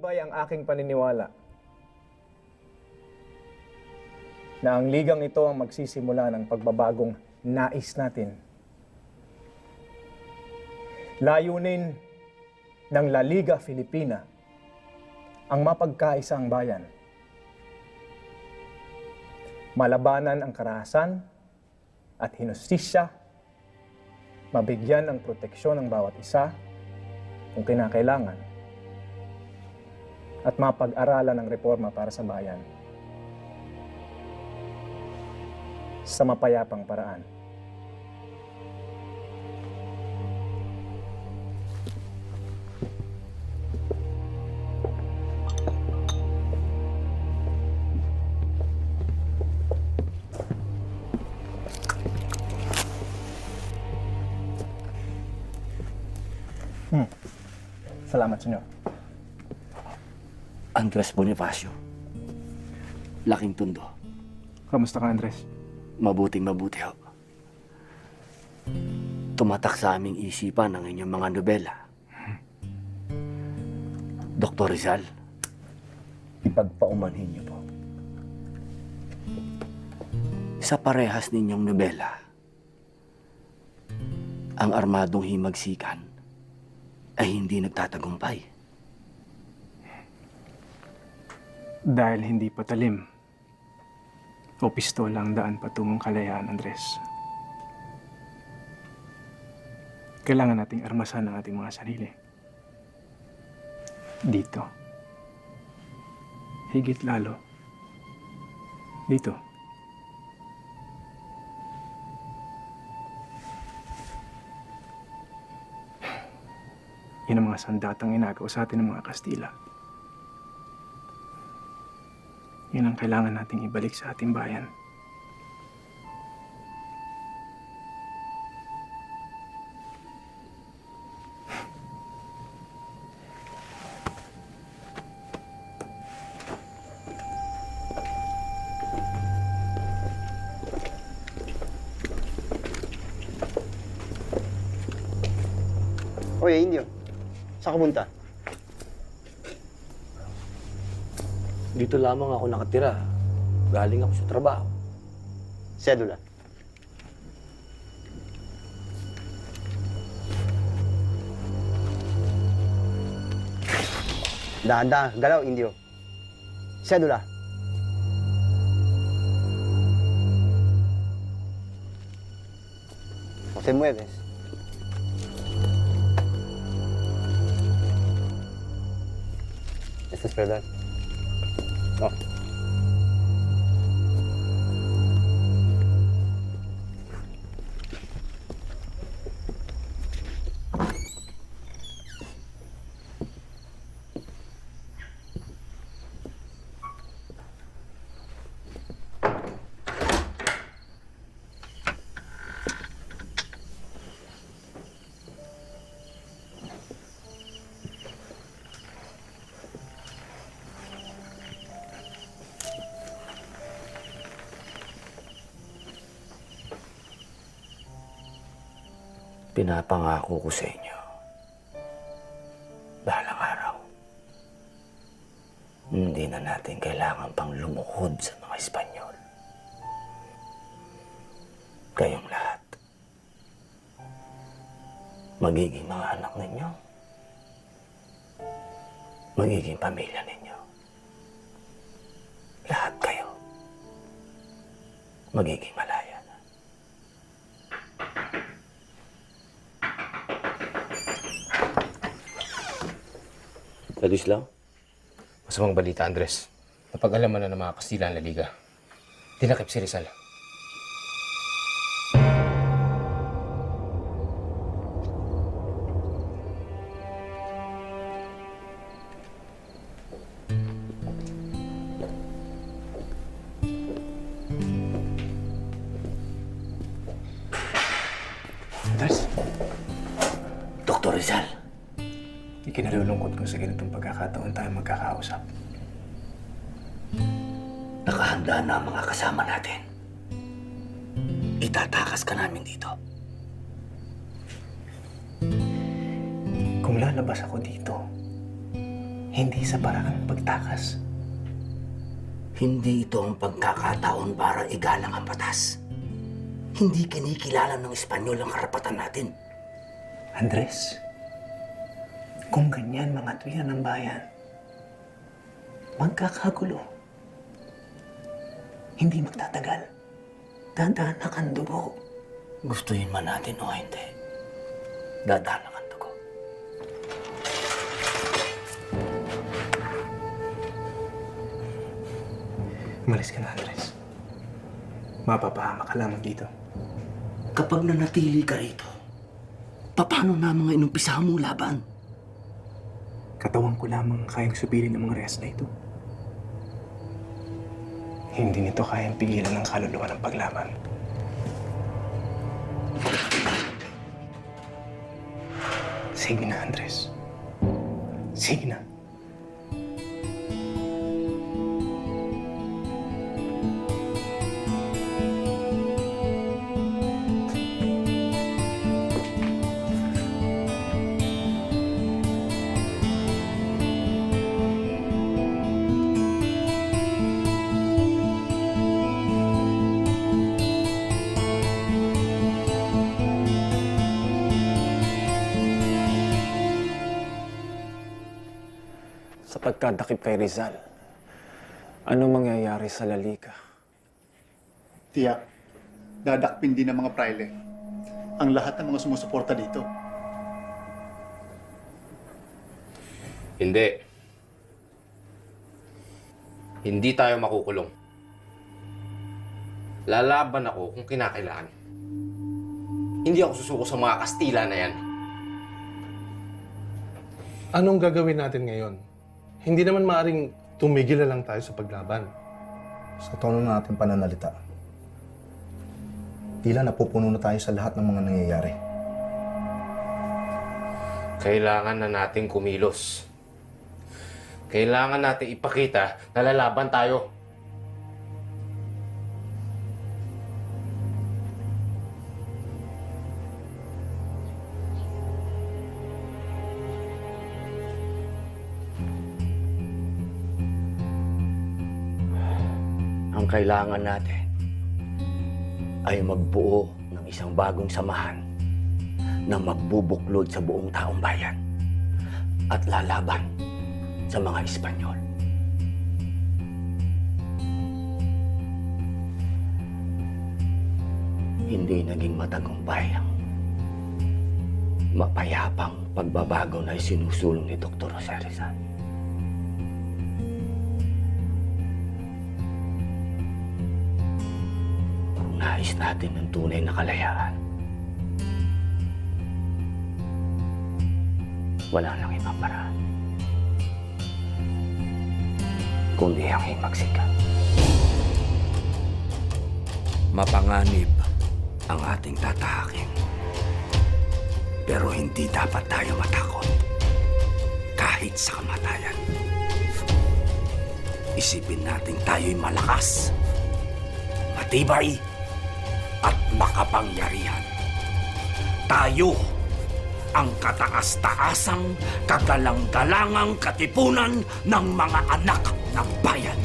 Matibay ang aking paniniwala na ang ligang ito ang magsisimula ng pagbabagong nais natin. Layunin ng La Liga Filipina ang mapagkaisa ang bayan. Malabanan ang karahasan at hinustisya, mabigyan ng proteksyon ng bawat isa kung kinakailangan, at mapag-aralan ng reforma para sa bayan sa mapayapang paraan. Salamat, senyor. Andres Bonifacio. Laking Tondo. Kamusta ka, Andres? Mabuting mabuti ho. Tumatak sa aming isipan ang inyong mga nobela. Dr. Rizal, ipagpaumanhin niyo po. Sa parehas ninyong nobela, ang armadong himagsikan ay hindi nagtatagumpay. Dahil hindi patalim o pistola ang daan patungong kalayaan, Andres. Kailangan nating armasan ang ating mga sarili. Dito. Higit lalo. Dito. Yan ang mga sandatang inagaw sa atin ng mga Kastila. Yan ang kailangan nating ibalik sa ating bayan. Oye, Indio. Saan ka punta? Dito lamang ako nakatira. Galing ako sa trabaho. Sedula. Dahan-dahan. Galaw, Indio. Sedula. No te mueves. ¿Esto es verdad? No. Pinapangako ko sa inyo, balang araw, hindi na natin kailangan pang lumuhod sa mga Espanyol. Kayong lahat, magiging mga anak ninyo, magiging pamilya ninyo. Lahat kayo, magiging malaya. Ladislaw? Masamang balita, Andres. Napag-alaman na ng mga Kastila ang La Liga. Tinakip si Rizal. Andres, Dr. Rizal, ikinalulungkot ko sa ganitong pagkakataon tayo magkakausap. nakahanda na ang mga kasama natin. Itatakas ka namin dito. Kung lalabas ako dito, Hindi sa paraang pagtakas. Hindi ito ang pagkakataon para igalang ang batas. Hindi kinikilala ng Espanyol ang karapatan natin. Andres, kung ganyan mga tuwiran ng bayan, magkakagulo. Hindi magtatagal. Dadanak ang dugo. Gustuhin man natin o hindi, dadanak ang dugo. Umalis ka na, Andres. Mapapahama ka lamang dito. Kapag nanatili ka rito, paano na mga inumpisahan mong laban? Katawan ko lamang kayang supirin ng mga rehas na ito. Hindi nito kayang pigilan ng kaluluwa ng paglaban. Sige na, Andres. Sige na. Sa pagkadakip kay Rizal, ano mangyayari sa Laliga? Tiyak, dadakpin din ng mga praile ang lahat ng mga sumusuporta dito. Hindi. Hindi tayo makukulong. Lalaban ako kung kinakailangan. Hindi ako susuko sa mga Kastila na yan. Anong gagawin natin ngayon? Hindi naman maaring tumigil na lang tayo sa paglaban. Sa tono natin pananalita, tila napupuno na tayo sa lahat ng mga nangyayari. Kailangan na nating kumilos. Kailangan natin ipakita na lalaban tayo. Ang kailangan natin ay magbuo ng isang bagong samahan na magbubuklod sa buong taong bayan at lalaban sa mga Espanyol. Hindi naging matagumpay ang mapayapang pagbabago na isinusulong ni Dr. Jose Rizal. Kung nais natin ng tunay na kalayaan, wala nang ibang paraan kundi ang himagsikan. Mapanganib ang ating tatahakin. Pero hindi dapat tayo matakot kahit sa kamatayan. Isipin natin tayo'y malakas, matibay, at makapangyarihan. Tayo ang kataas-taasang, kagalang-galangang katipunan ng mga anak ng bayan.